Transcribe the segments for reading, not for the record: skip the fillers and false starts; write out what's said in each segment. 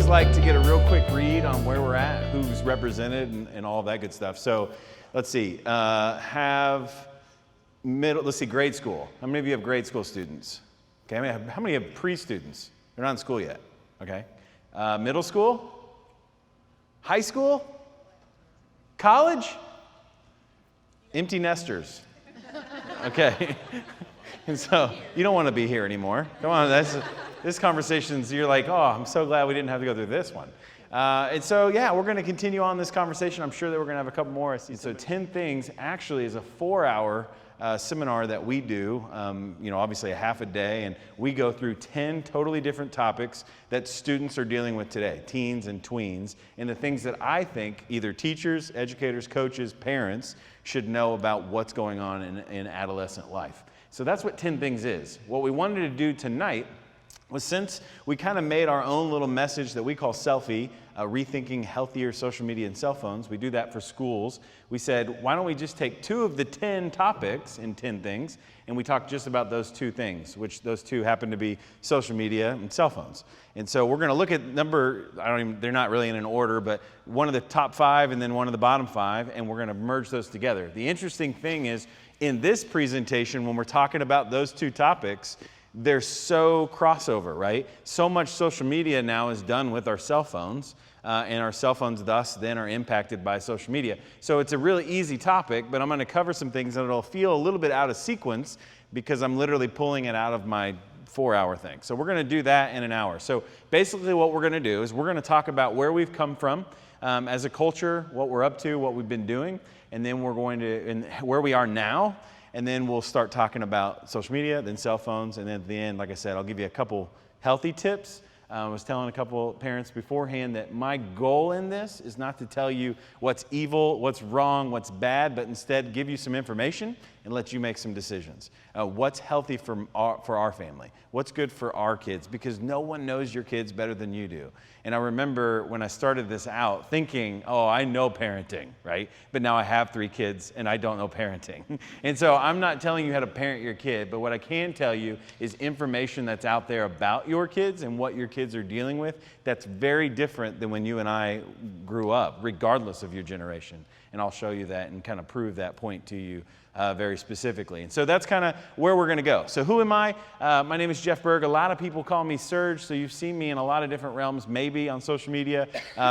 always like to get a real quick read on where we're at, who's represented, and all of that good stuff. So let's see, let's see, grade school. How many of you have grade school students? Okay, how many have pre-students? They're not in school yet, okay? Middle school? High school? College? Empty nesters. Okay. And so you don't want to be here anymore. Come on, this conversation's, you're like, oh, I'm so glad we didn't have to go through this one. And so, yeah, we're going to continue on this conversation. I'm sure that we're going to have a couple more. So 10 Things actually is a 4-hour seminar that we do, obviously a half a day, and we go through 10 totally different topics that students are dealing with today, teens and tweens, and the things that I think either teachers, educators, coaches, parents should know about what's going on in adolescent life. So that's what 10 Things is. What we wanted to do tonight was, since we kind of made our own little message that we call Selfie, Rethinking Healthier Social Media and Cell Phones, we do that for schools. We said, why don't we just take 2 of the 10 topics in 10 Things, and we talk just about those 2 things, which those 2 happen to be social media and cell phones. And so we're going to look at they're not really in an order, but one of the top 5 and then one of the bottom 5, and we're going to merge those together. The interesting thing is, in this presentation, when we're talking about those 2 topics, they're so crossover, right? So much social media now is done with our cell phones, and our cell phones thus then are impacted by social media. So it's a really easy topic, but I'm going to cover some things that will feel a little bit out of sequence because I'm literally pulling it out of my 4-hour thing. So we're going to do that in an hour. So basically what we're going to do is we're going to talk about where we've come from as a culture, what we're up to, what we've been doing, and then we're going to, and where we are now. And then we'll start talking about social media, then cell phones, and then at the end, like I said, I'll give you a couple healthy tips. I was telling a couple parents beforehand that my goal in this is not to tell you what's evil, what's wrong, what's bad, but instead give you some information and let you make some decisions. What's healthy for our family? What's good for our kids? Because no one knows your kids better than you do. And I remember when I started this out thinking, oh, I know parenting, right? But now I have 3 kids and I don't know parenting. And so I'm not telling you how to parent your kid, but what I can tell you is information that's out there about your kids and what your kids are dealing with that's very different than when you and I grew up, regardless of your generation. And I'll show you that and kind of prove that point to you very specifically. And so that's kind of where we're going to go. So who am I? My name is Jeff Berg. A lot of people call me Serge, so you've seen me in a lot of different realms, maybe on social media,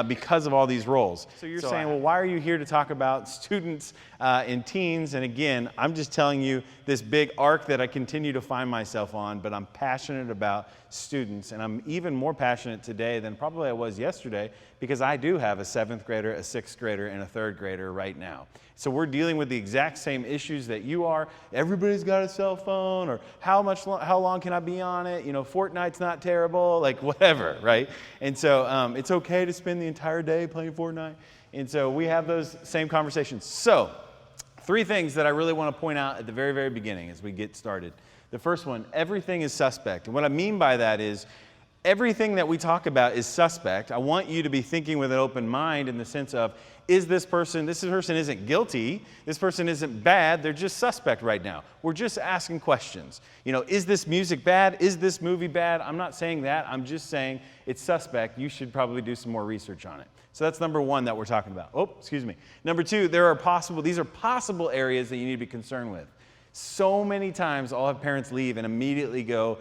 because of all these roles. So you're saying, well, why are you here to talk about students and teens? And again, I'm just telling you this big arc that I continue to find myself on, but I'm passionate about students, and I'm even more passionate today than probably I was yesterday, because I do have a 7th grader, a 6th grader, and a 3rd grader right now. So we're dealing with the exact same issues that you are. Everybody's got a cell phone, or how long can I be on it? Fortnite's not terrible, like whatever, right? And so it's okay to spend the entire day playing Fortnite. And so we have those same conversations. So 3 things that I really want to point out at the very, very beginning as we get started. The first one, everything is suspect. And what I mean by that is everything that we talk about is suspect. I want you to be thinking with an open mind in the sense of, this person isn't guilty, this person isn't bad, they're just suspect right now. We're just asking questions. Is this music bad? Is this movie bad? I'm not saying that, I'm just saying it's suspect. You should probably do some more research on it. So that's number 1 that we're talking about. Oh, excuse me. Number 2, these are possible areas that you need to be concerned with. So many times I'll have parents leave and immediately go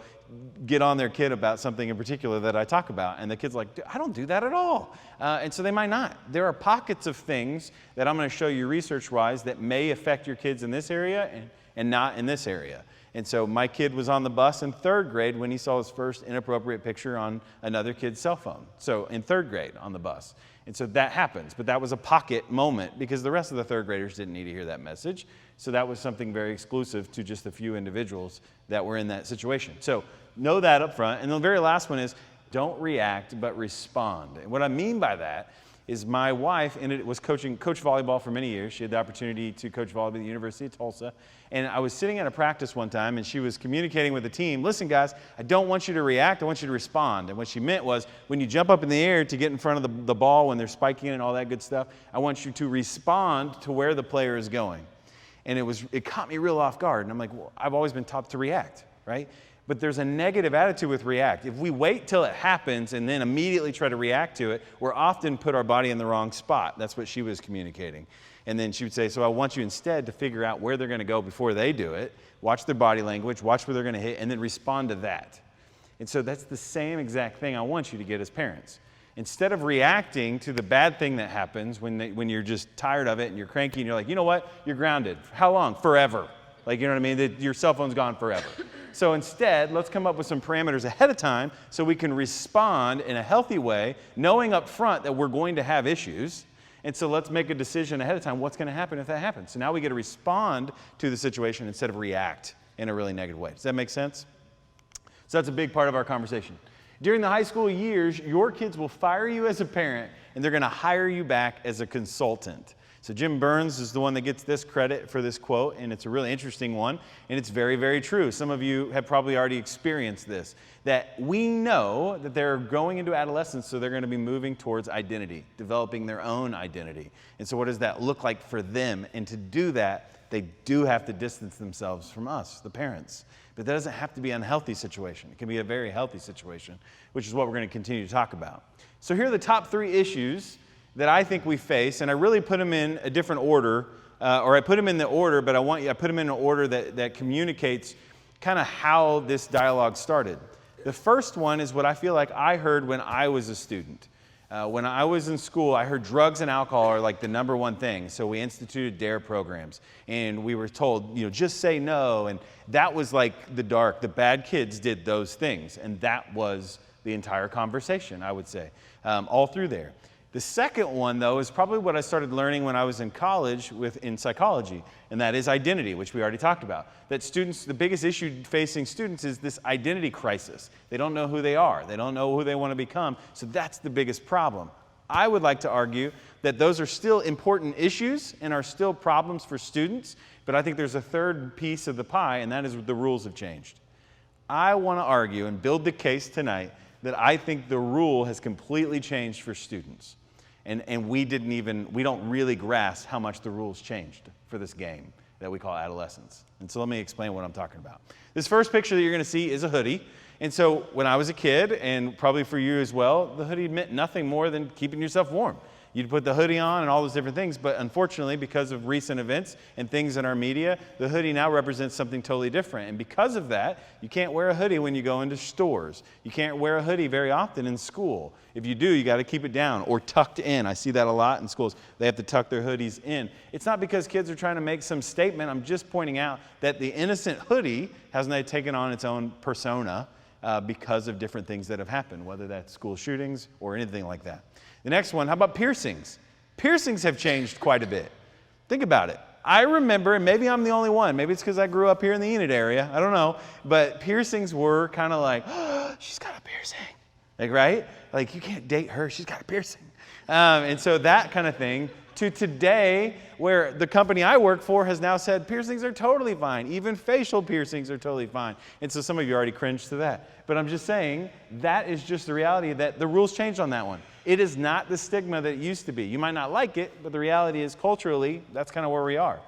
get on their kid about something in particular that I talk about, and the kid's like, I don't do that at all. And so they might not. There are pockets of things that I'm going to show you research-wise that may affect your kids in this area and not in this area. And so my kid was on the bus in 3rd grade when he saw his first inappropriate picture on another kid's cell phone. So in 3rd grade on the bus. And so that happens, but that was a pocket moment because the rest of the 3rd graders didn't need to hear that message. So that was something very exclusive to just a few individuals that were in that situation. So know that up front. And the very last one is don't react, but respond. And what I mean by that is my wife was coached volleyball for many years. She had the opportunity to coach volleyball at the University of Tulsa. And I was sitting at a practice one time, and she was communicating with the team, listen, guys, I don't want you to react. I want you to respond. And what she meant was when you jump up in the air to get in front of the ball when they're spiking and all that good stuff, I want you to respond to where the player is going. And it caught me real off guard. And I'm like, well, I've always been taught to react, right? But there's a negative attitude with react. If we wait till it happens and then immediately try to react to it, we're often put our body in the wrong spot. That's what she was communicating. And then she would say, so I want you instead to figure out where they're going to go before they do it, watch their body language, watch where they're going to hit, and then respond to that. And so that's the same exact thing I want you to get as parents. Instead of reacting to the bad thing that happens when you're just tired of it and you're cranky and you're like, you know what, you're grounded. How long? Forever. Like, you know what I mean? Your cell phone's gone forever. So instead, let's come up with some parameters ahead of time so we can respond in a healthy way, knowing up front that we're going to have issues. And so let's make a decision ahead of time, what's going to happen if that happens. So now we get to respond to the situation instead of react in a really negative way. Does that make sense? So that's a big part of our conversation. During the high school years, your kids will fire you as a parent, and they're going to hire you back as a consultant. So Jim Burns is the one that gets this credit for this quote, and it's a really interesting one, and it's very, very true. Some of you have probably already experienced this, that we know that they're going into adolescence, so they're going to be moving towards identity, developing their own identity. And so what does that look like for them? And to do that, they do have to distance themselves from us, the parents. But that doesn't have to be an unhealthy situation. It can be a very healthy situation, which is what we're going to continue to talk about. So here are the top 3 issues that I think we face, and I really put them in a different order, or I put them in the order, but I put them in an order that communicates kind of how this dialogue started. The first one is what I feel like I heard when I was a student. When I was in school, I heard drugs and alcohol are like the number one thing. So we instituted DARE programs, and we were told, just say no. And that was like the dark. The bad kids did those things, and that was the entire conversation, I would say, all through there. The second one, though, is probably what I started learning when I was in college in psychology, and that is identity, which we already talked about. That students, the biggest issue facing students is this identity crisis. They don't know who they are. They don't know who they want to become, so that's the biggest problem. I would like to argue that those are still important issues and are still problems for students, but I think there's a third piece of the pie, and that is the rules have changed. I want to argue and build the case tonight that I think the rule has completely changed for students. And we don't really grasp how much the rules changed for this game that we call adolescence. And so let me explain what I'm talking about. This first picture that you're going to see is a hoodie. And so when I was a kid, and probably for you as well, the hoodie meant nothing more than keeping yourself warm. You'd put the hoodie on and all those different things, but unfortunately, because of recent events and things in our media, the hoodie now represents something totally different. And because of that, you can't wear a hoodie when you go into stores. You can't wear a hoodie very often in school. If you do, you got to keep it down or tucked in. I see that a lot in schools. They have to tuck their hoodies in. It's not because kids are trying to make some statement. I'm just pointing out that the innocent hoodie has now taken on its own persona because of different things that have happened, whether that's school shootings or anything like that. The next one, how about piercings? Piercings have changed quite a bit. Think about it. I remember, and maybe I'm the only one, maybe it's because I grew up here in the Enid area, I don't know, but piercings were kind of like, oh, she's got a piercing. Like, right? Like, you can't date her, she's got a piercing. And so that kind of thing, to today, where the company I work for has now said piercings are totally fine. Even facial piercings are totally fine. And so some of you already cringed to that. But I'm just saying, that is just the reality that the rules changed on that one. It is not the stigma that it used to be. You might not like it, but the reality is culturally, that's kind of where we are.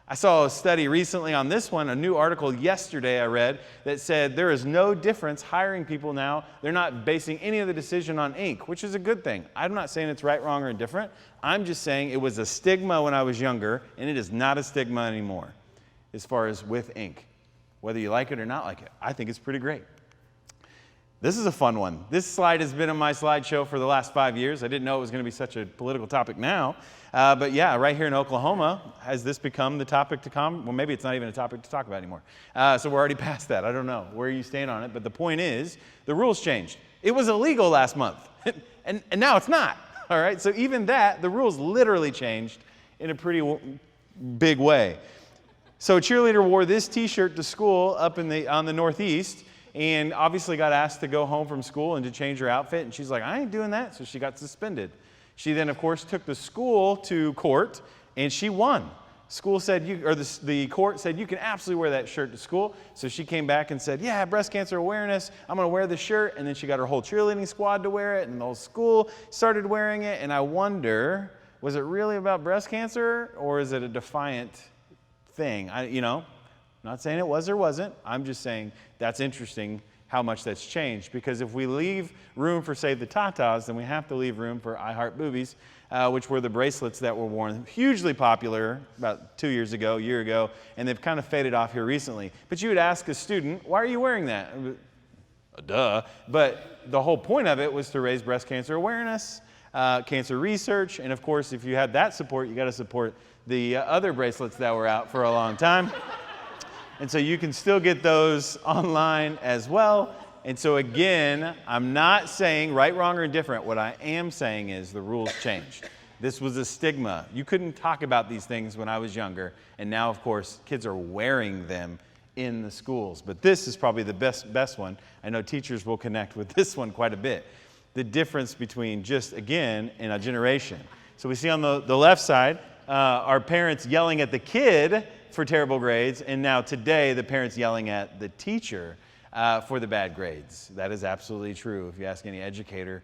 I saw a study recently on this one, a new article yesterday I read that said there is no difference hiring people now. They're not basing any of the decision on ink, which is a good thing. I'm not saying it's right, wrong, or indifferent. I'm just saying it was a stigma when I was younger, and it is not a stigma anymore as far as with ink. Whether you like it or not like it, I think it's pretty great. This is a fun one. This slide has been on my slideshow for the last 5 years. I didn't know it was going to be such a political topic now. But yeah, right here in Oklahoma, has this become the topic to come? Well, maybe it's not even a topic to talk about anymore. So we're already past that. I don't know where you stand on it. But the point is, the rules changed. It was illegal last month, and now it's not. All right, so even that, the rules literally changed in a pretty big way. So a cheerleader wore this T-shirt to school up on the Northeast, and obviously got asked to go home from school and to change her outfit. And she's like, I ain't doing that. So she got suspended. She then, of course, took the school to court, and she won. School said, the court said, you can absolutely wear that shirt to school. So she came back and said, yeah, breast cancer awareness. I'm going to wear the shirt. And then she got her whole cheerleading squad to wear it, and the whole school started wearing it. And I wonder, was it really about breast cancer, or is it a defiant thing? I'm not saying it was or wasn't. I'm just saying that's interesting how much that's changed. Because if we leave room for Save the Tatas, then we have to leave room for I Heart Boobies, which were the bracelets that were worn, hugely popular about 2 years ago, a year ago, and they've kind of faded off here recently. But you would ask a student, why are you wearing that? Duh. But the whole point of it was to raise breast cancer awareness, cancer research, and of course, if you had that support, you got to support the other bracelets that were out for a long time. And so you can still get those online as well. And so again, I'm not saying right, wrong, or indifferent. What I am saying is the rules changed. This was a stigma. You couldn't talk about these things when I was younger. And now, of course, kids are wearing them in the schools. But this is probably the best one. I know teachers will connect with this one quite a bit. The difference between just, again, in a generation. So we see on the left side, our parents yelling at the kid for terrible grades, and now today the parents yelling at the teacher for the bad grades. That is absolutely true. If you ask any educator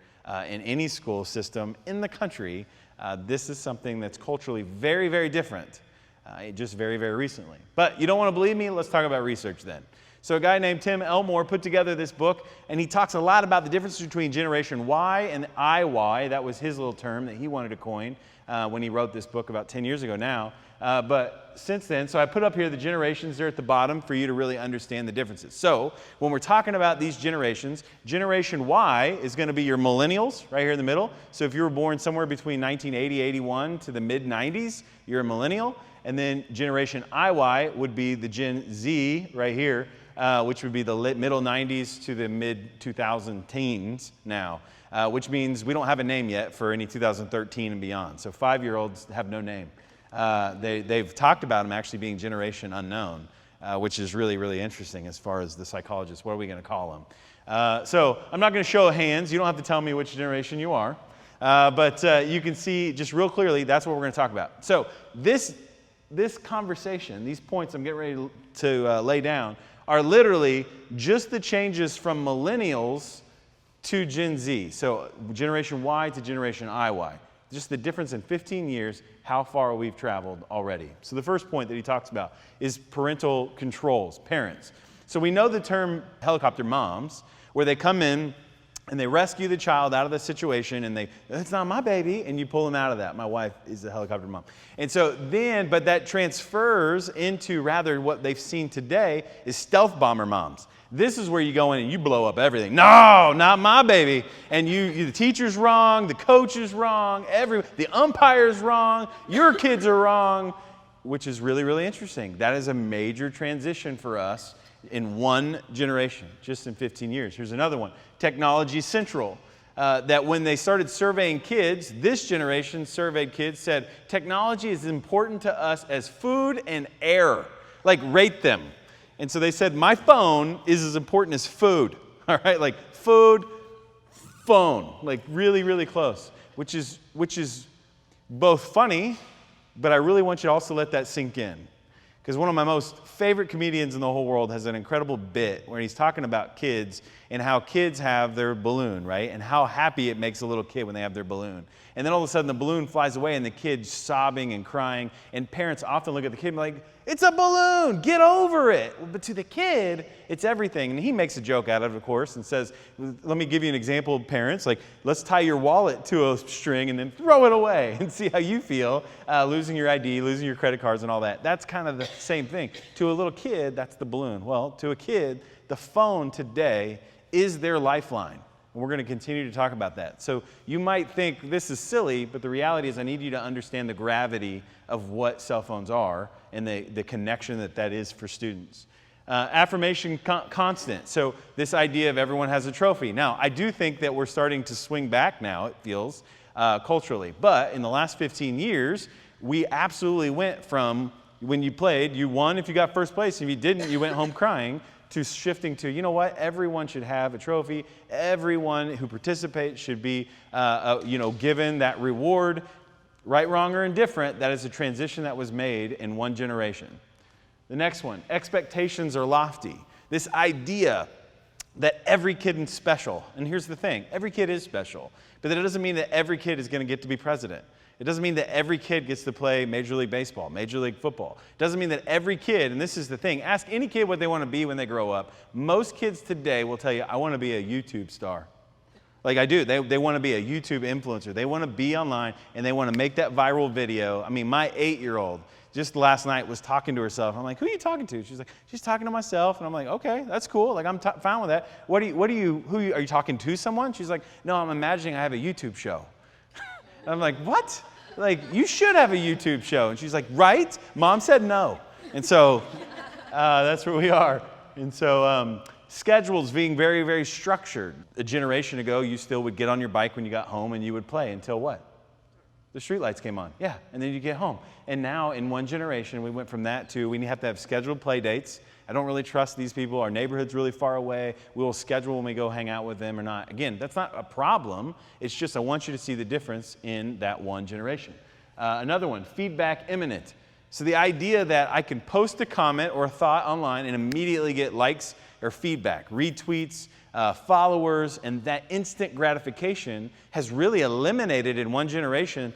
in any school system in the country, this is something that's culturally very, very different, just very, very recently. But you don't want to believe me? Let's talk about research then. So a guy named Tim Elmore put together this book, and he talks a lot about the difference between Generation Y and IY. That was his little term that he wanted to coin when he wrote this book about 10 years ago now. But since then, so I put up here the generations. They're at the bottom for you to really understand the differences. So when we're talking about these generations, Generation Y is going to be your millennials right here in the middle. So if you were born somewhere between 1980, 81 to the mid-90s, you're a millennial. And then Generation IY would be the Gen Z right here, which would be the middle 90s to the mid-2000 teens now, which means we don't have a name yet for any 2013 and beyond. So 5-year-olds have no name. They've talked about them actually being generation unknown, which is really, really interesting as far as the psychologists. What are we going to call them? So I'm not going to show hands. You don't have to tell me which generation you are. But you can see just real clearly that's what we're going to talk about. So this conversation, these points I'm getting ready to lay down, are literally just the changes from millennials to Gen Z. So Generation Y to Generation IY. Just the difference in 15 years, how far we've traveled already. So the first point that he talks about is parental controls, parents. So we know the term helicopter moms, where they come in and they rescue the child out of the situation, and it's not my baby, and you pull them out of that. My wife is a helicopter mom. And so then, but that transfers into rather what they've seen today is stealth bomber moms. This is where you go in and you blow up everything. No, not my baby. And the teacher's wrong, the coach is wrong, the umpire's wrong, your kids are wrong, which is really, really interesting. That is a major transition for us in one generation, just in 15 years. Here's another one. Technology Central. That when they started surveying kids, this generation surveyed kids said, technology is important to us as food and air. Like, rate them. And so they said, my phone is as important as food. All right, like food, phone, like really, really close, which is both funny, but I really want you to also let that sink in. Because one of my most favorite comedians in the whole world has an incredible bit where he's talking about kids and how kids have their balloon, right? And how happy it makes a little kid when they have their balloon. And then all of a sudden the balloon flies away and the kid's sobbing and crying. And parents often look at the kid and be like, it's a balloon, get over it. But to the kid, it's everything. And he makes a joke out of course, and says, let me give you an example, parents. Like, let's tie your wallet to a string and then throw it away and see how you feel, losing your ID, losing your credit cards and all that. That's kind of the same thing. To a little kid, that's the balloon. Well, to a kid, the phone today is their lifeline. And we're going to continue to talk about that. So you might think this is silly, but the reality is I need you to understand the gravity of what cell phones are and the connection that is for students. Affirmation constant. So this idea of everyone has a trophy. Now, I do think that we're starting to swing back now, it feels, culturally. But in the last 15 years, we absolutely went from when you played, you won if you got first place. If you didn't, you went home crying, to shifting to, you know what, everyone should have a trophy. Everyone who participates should be given that reward. Right, wrong, or indifferent, that is a transition that was made in one generation. The next one, expectations are lofty. This idea that every kid is special. And here's the thing, every kid is special. But that doesn't mean that every kid is going to get to be president. It doesn't mean that every kid gets to play Major League Baseball, Major League Football. It doesn't mean that every kid, and this is the thing, ask any kid what they want to be when they grow up. Most kids today will tell you, I want to be a YouTube star. Like I do. They want to be a YouTube influencer. They want to be online, and they want to make that viral video. I mean, my 8-year-old just last night was talking to herself. I'm like, who are you talking to? She's like, she's talking to myself. And I'm like, okay, that's cool. Like, I'm fine with that. Are you talking to someone? She's like, no, I'm imagining I have a YouTube show. And I'm like, what? Like, you should have a YouTube show. And she's like, right? Mom said no. And so that's where we are. And so schedules being very, very structured. A generation ago, you still would get on your bike when you got home and you would play until what? The streetlights came on. Yeah, and then you get home. And now in one generation, we went from that to we have to have scheduled play dates. I don't really trust these people. Our neighborhood's really far away. We will schedule when we go hang out with them or not. Again, that's not a problem. It's just I want you to see the difference in that one generation. Another one, feedback imminent. So the idea that I can post a comment or a thought online and immediately get likes or feedback, retweets, followers, and that instant gratification has really eliminated in one generation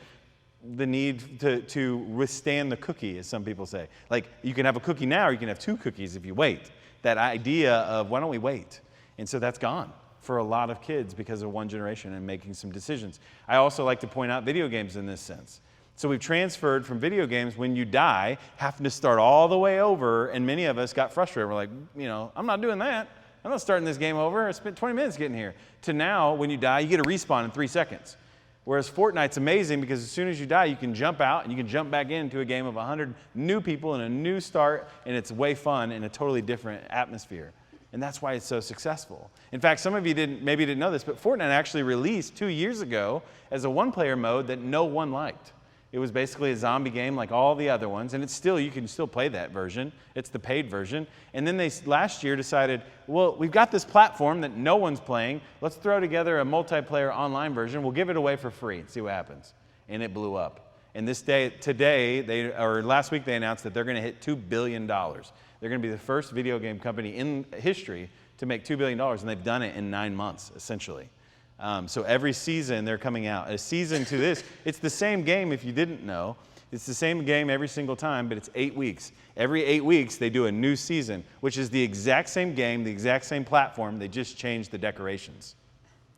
the need to withstand the cookie, as some people say. Like, you can have a cookie now, or you can have 2 cookies if you wait. That idea of, why don't we wait? And so that's gone for a lot of kids because of one generation and making some decisions. I also like to point out video games in this sense. So we've transferred from video games, when you die, having to start all the way over, and many of us got frustrated. We're like, I'm not doing that. I'm not starting this game over. I spent 20 minutes getting here. To now, when you die, you get a respawn in 3 seconds. Whereas Fortnite's amazing because as soon as you die, you can jump out and you can jump back into a game of 100 new people and a new start, and it's way fun in a totally different atmosphere. And that's why it's so successful. In fact, some of you maybe didn't know this, but Fortnite actually released 2 years ago as a one-player mode that no one liked. It was basically a zombie game like all the other ones, and you can still play that version. It's the paid version. And then they last year decided, well, we've got this platform that no one's playing. Let's throw together a multiplayer online version. We'll give it away for free and see what happens. And it blew up. And last week they announced that they're going to hit $2 billion. They're going to be the first video game company in history to make $2 billion, and they've done it in 9 months, essentially. So every season they're coming out. A season to this, it's the same game if you didn't know. It's the same game every single time, but it's 8 weeks. Every 8 weeks they do a new season, which is the exact same game, the exact same platform. They just changed the decorations,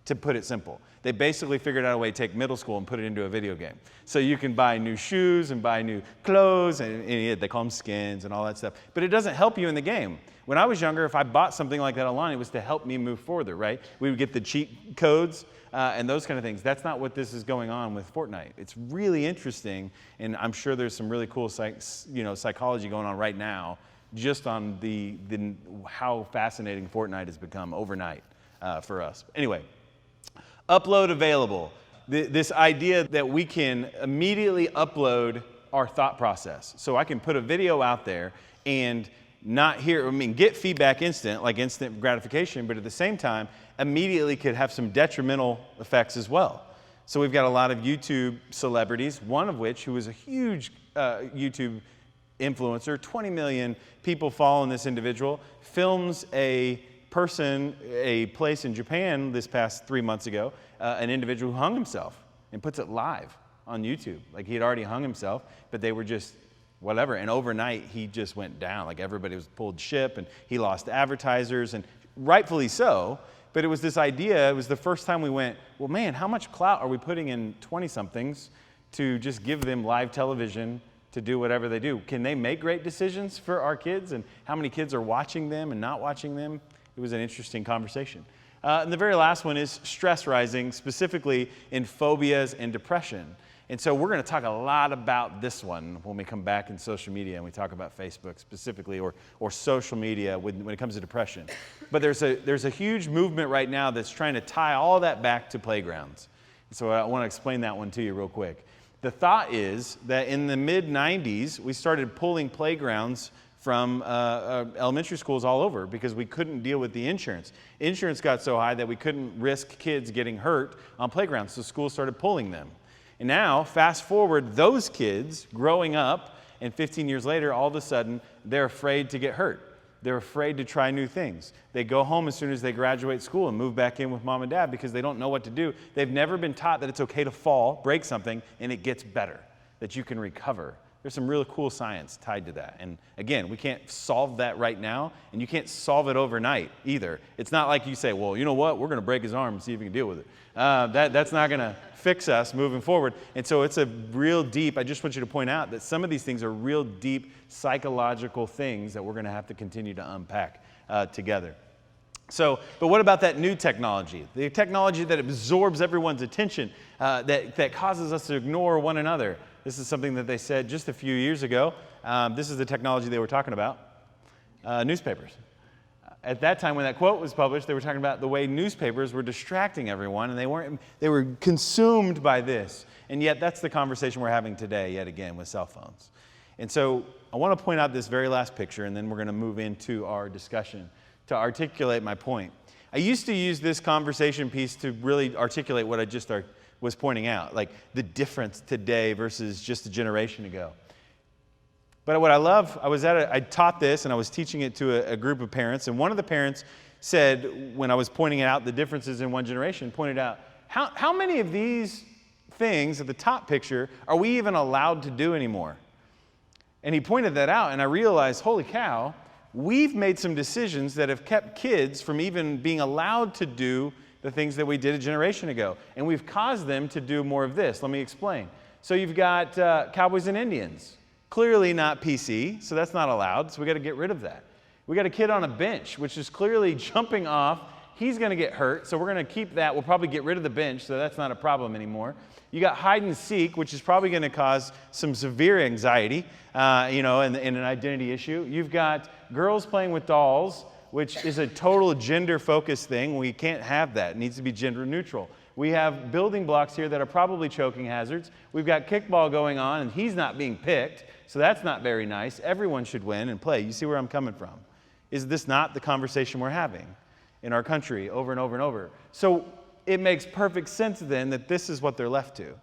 to put it simple. They basically figured out a way to take middle school and put it into a video game. So you can buy new shoes and buy new clothes, and they call them skins and all that stuff. But it doesn't help you in the game. When I was younger, if I bought something like that online, it was to help me move further, right? We would get the cheat codes and those kind of things. That's not what this is going on with Fortnite. It's really interesting, and I'm sure there's some really cool psychology going on right now just on how fascinating Fortnite has become overnight for us. Anyway, upload available. This idea that we can immediately upload our thought process. So I can put a video out there and get feedback instant gratification, but at the same time, immediately could have some detrimental effects as well. So we've got a lot of YouTube celebrities, one of which, who is a huge YouTube influencer, 20 million people following this individual, films a place in Japan this past 3 months ago, an individual who hung himself, and puts it live on YouTube. Like, he had already hung himself, but they were just whatever. And overnight, he just went down. Like, everybody was pulled ship, and he lost advertisers, and rightfully so. But it was this idea, it was the first time we went, well, man, how much clout are we putting in 20-somethings to just give them live television to do whatever they do? Can they make great decisions for our kids? And how many kids are watching them and not watching them? It was an interesting conversation. And the very last one is stress rising, specifically in phobias and depression. And so we're going to talk a lot about this one when we come back in social media and we talk about Facebook specifically, or social media when it comes to depression. But there's a huge movement right now that's trying to tie all that back to playgrounds. And so I want to explain that one to you real quick. The thought is that in the mid-90s, we started pulling playgrounds from elementary schools all over because we couldn't deal with the insurance. Insurance got so high that we couldn't risk kids getting hurt on playgrounds, so schools started pulling them. And now, fast forward, those kids growing up, and 15 years later, all of a sudden, they're afraid to get hurt. They're afraid to try new things. They go home as soon as they graduate school and move back in with mom and dad because they don't know what to do. They've never been taught that it's okay to fall, break something, and it gets better, that you can recover. There's some really cool science tied to that. And again, we can't solve that right now, and you can't solve it overnight either. It's not like you say, well, you know what, we're going to break his arm and see if we can deal with it. That's not going to fix us moving forward. And so it's a real deep, I just want you to point out that some of these things are real deep psychological things that we're going to have to continue to unpack together. So, but what about that new technology? The technology that absorbs everyone's attention, that causes us to ignore one another. This is something that they said just a few years ago. This is the technology they were talking about. Newspapers. At that time when that quote was published, they were talking about the way newspapers were distracting everyone, and they were consumed by this. And yet that's the conversation we're having today, yet again, with cell phones. And so I want to point out this very last picture, and then we're going to move into our discussion to articulate my point. I used to use this conversation piece to really articulate what I just was pointing out, like the difference today versus just a generation ago. But what I love, I taught this and I was teaching it to a group of parents, and one of the parents said, when I was pointing out the differences in one generation, pointed out, how many of these things at the top picture are we even allowed to do anymore? And he pointed that out, and I realized, holy cow, we've made some decisions that have kept kids from even being allowed to do the things that we did a generation ago. And we've caused them to do more of this. Let me explain. So you've got Cowboys and Indians. Clearly not PC, so that's not allowed, so we got to get rid of that. We got a kid on a bench, which is clearly jumping off. He's going to get hurt, so we're going to keep that. We'll probably get rid of the bench, so that's not a problem anymore. You got hide and seek, which is probably going to cause some severe anxiety, and an identity issue. You've got girls playing with dolls, which is a total gender-focused thing. We can't have that. It needs to be gender neutral. We have building blocks here that are probably choking hazards. We've got kickball going on, and he's not being picked, so that's not very nice. Everyone should win and play. You see where I'm coming from? Is this not the conversation we're having in our country over and over and over? So it makes perfect sense then that this is what they're left to.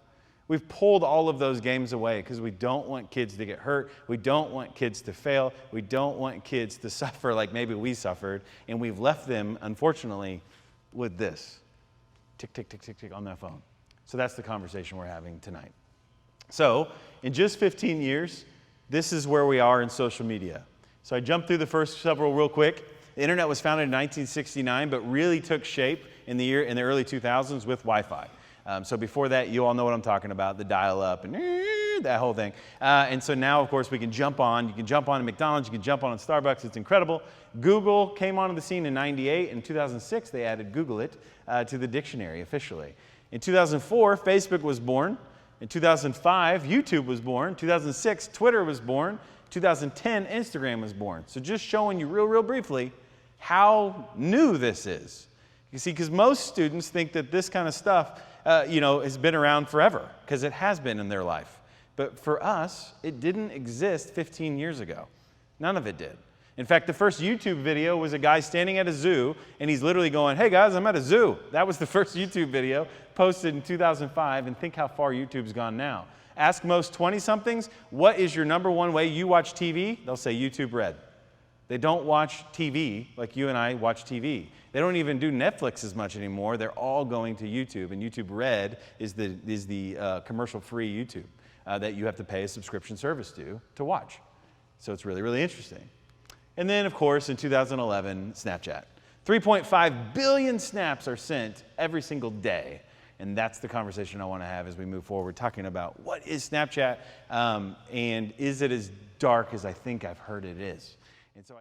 We've pulled all of those games away because we don't want kids to get hurt. We don't want kids to fail. We don't want kids to suffer like maybe we suffered. And we've left them, unfortunately, with this. Tick, tick, tick, tick, tick on that phone. So that's the conversation we're having tonight. So in just 15 years, this is where we are in social media. So I jumped through the first several real quick. The internet was founded in 1969, but really took shape in the early 2000s with Wi-Fi. So before that, you all know what I'm talking about, the dial-up and that whole thing. And so now, of course, we can jump on. You can jump on at McDonald's. You can jump on at Starbucks. It's incredible. Google came onto the scene in 98. In 2006, they added Google it to the dictionary officially. In 2004, Facebook was born. In 2005, YouTube was born. 2006, Twitter was born. 2010, Instagram was born. So just showing you real briefly how new this is. You see, because most students think that this kind of stuff has been around forever, because it has been in their life. But for us, it didn't exist 15 years ago. None of it did. In fact, the first YouTube video was a guy standing at a zoo, and he's literally going, "Hey guys, I'm at a zoo." That was the first YouTube video posted in 2005, and think how far YouTube's gone now. Ask most 20-somethings, what is your number one way you watch TV? They'll say YouTube Red. They don't watch TV like you and I watch TV. They don't even do Netflix as much anymore. They're all going to YouTube, and YouTube Red is the commercial-free YouTube that you have to pay a subscription service to watch. So it's really interesting. And then, of course, in 2011, Snapchat. 3.5 billion snaps are sent every single day. And that's the conversation I want to have as we move forward, talking about what is Snapchat and is it as dark as I think I've heard it is. And so